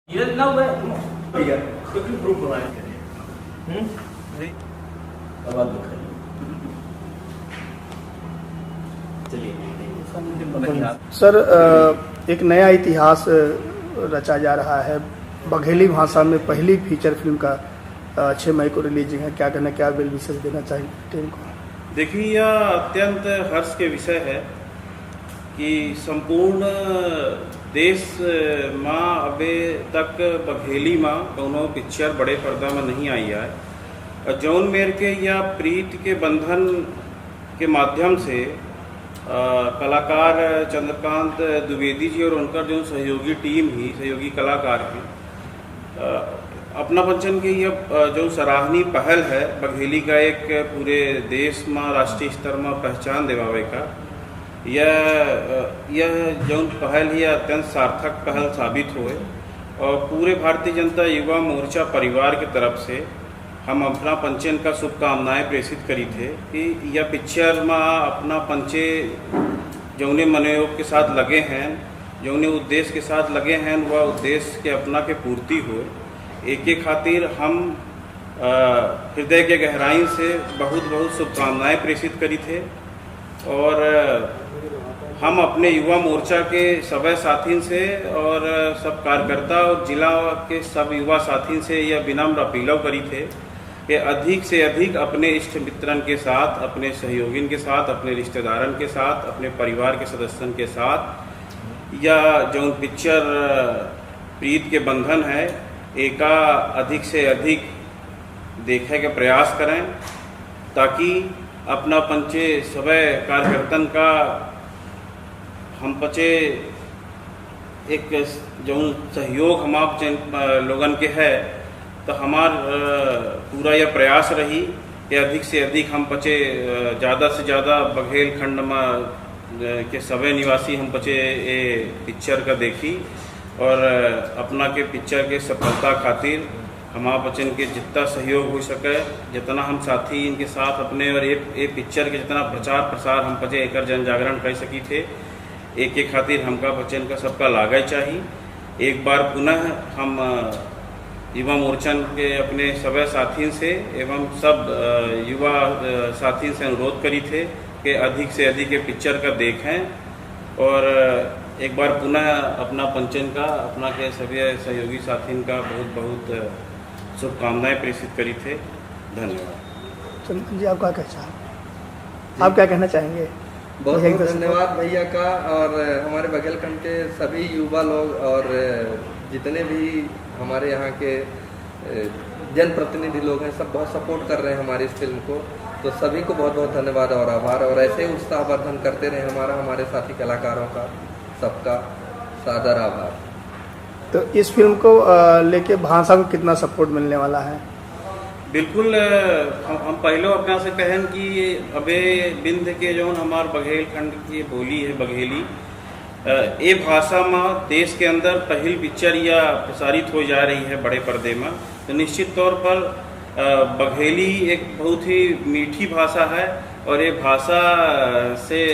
ये ना हुआ भैया क्योंकि ग्रुप बनाए थे नहीं अब आप दिखाइए चलिए सर एक नया इतिहास रचा जा रहा है। बघेली भाषा में पहली फीचर फिल्म का 6 मई को रिलीजिंग है। क्या कहना, क्या बिल विशेष देना चाहिए टीम को? देखिए, यह अत्यंत हर्ष के विषय है कि संपूर्ण देश माँ अबे तक बघेली माँ दोनों पिक्चर बड़े पर्दा में नहीं आई है। और जौन मेर के या प्रीत के बंधन के माध्यम से कलाकार चंद्रकांत द्विवेदी जी और उनका जो सहयोगी टीम ही सहयोगी कलाकार की अपना पंचन की यह जो सराहनीय पहल है बघेली का एक पूरे देश में राष्ट्रीय स्तर में पहचान दिवावे का यह जो पहल ही अत्यंत सार्थक पहल साबित हुए। और पूरे भारतीय जनता युवा मोर्चा परिवार की तरफ से हम अपना पंचन का शुभकामनाएं प्रेषित करी थे कि यह पिक्चर में अपना पंचे जौने मनोयोग के साथ लगे हैं, जौने उद्देश्य के साथ लगे हैं, वह उद्देश्य के अपना के पूर्ति हो। एक खातिर हम हृदय के गहराई से बहुत बहुत शुभकामनाएं प्रेषित करी थे। और हम अपने युवा मोर्चा के सभी साथी से और सब कार्यकर्ता और जिला के सब युवा साथी से यह विनम्र अपील करी थे कि अधिक से अधिक अपने इष्ट मित्रन के साथ, अपने सहयोगिन के साथ, अपने रिश्तेदारन के साथ, अपने परिवार के सदस्यन के साथ या जो पिक्चर प्रीत के बंधन है एका अधिक से अधिक देखे के प्रयास करें, ताकि अपना पंचे सभी कार्यकर्तन का हम पचे एक जो सहयोग हम आप लोगन के है, तो हमार पूरा यह प्रयास रही कि अधिक से अधिक हम पचे ज़्यादा से ज़्यादा बघेल खंड में के सभी निवासी हम पचे ये पिक्चर का देखी और अपना के पिक्चर के सफलता खातिर हमारा बच्चन के जितना सहयोग हो सके, जितना हम साथी इनके साथ अपने और ये पिक्चर के जितना प्रचार प्रसार हम पचे एक जन जागरण कर सकी थे, एक खातिर हमका बच्चन का सबका लागा चाहिए। एक बार पुनः हम युवा मोर्चन के अपने सभी साथियों से एवं सब युवा साथियों से अनुरोध करी थे कि अधिक से अधिक ये पिक्चर का देखें। और एक बार पुनः अपना पंचन का अपना के सभी सहयोगी साथियों का बहुत बहुत शुभकामनाएं प्रेषित करी थे। धन्यवाद। चंदन जी, आपका क्या आप क्या कहना चाहेंगे? बहुत बहुत धन्यवाद भैया का और हमारे बघेलखंड के सभी युवा लोग और जितने भी हमारे यहाँ के जनप्रतिनिधि लोग हैं, सब बहुत सपोर्ट कर रहे हैं हमारी इस फिल्म को। तो सभी को बहुत बहुत धन्यवाद और आभार, और ऐसे ही उत्साहवर्धन करते रहे हमारे साथी कलाकारों का सबका सादर आभार। तो इस फिल्म को लेके भाषा को कितना सपोर्ट मिलने वाला है? बिल्कुल, हम पहले अपना से कहन कि अबे बिंद के जो हमार बघेलखंड की बोली है बघेली, ये भाषा में देश के अंदर पहली पिक्चर या प्रसारित हो जा रही है बड़े पर्दे में। तो निश्चित तौर पर बघेली एक बहुत ही मीठी भाषा है और ये भाषा से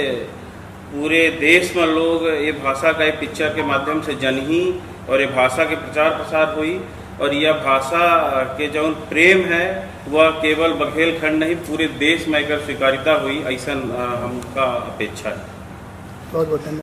पूरे देश में लोग ये भाषा का एक पिक्चर के माध्यम से जनही और ये भाषा के प्रचार प्रसार हुई। और यह भाषा के जो प्रेम है वह केवल बघेलखंड नहीं पूरे देश में एक स्वीकारिता हुई, ऐसा हमका अपेक्षा है। बहुत बहुत धन्यवाद।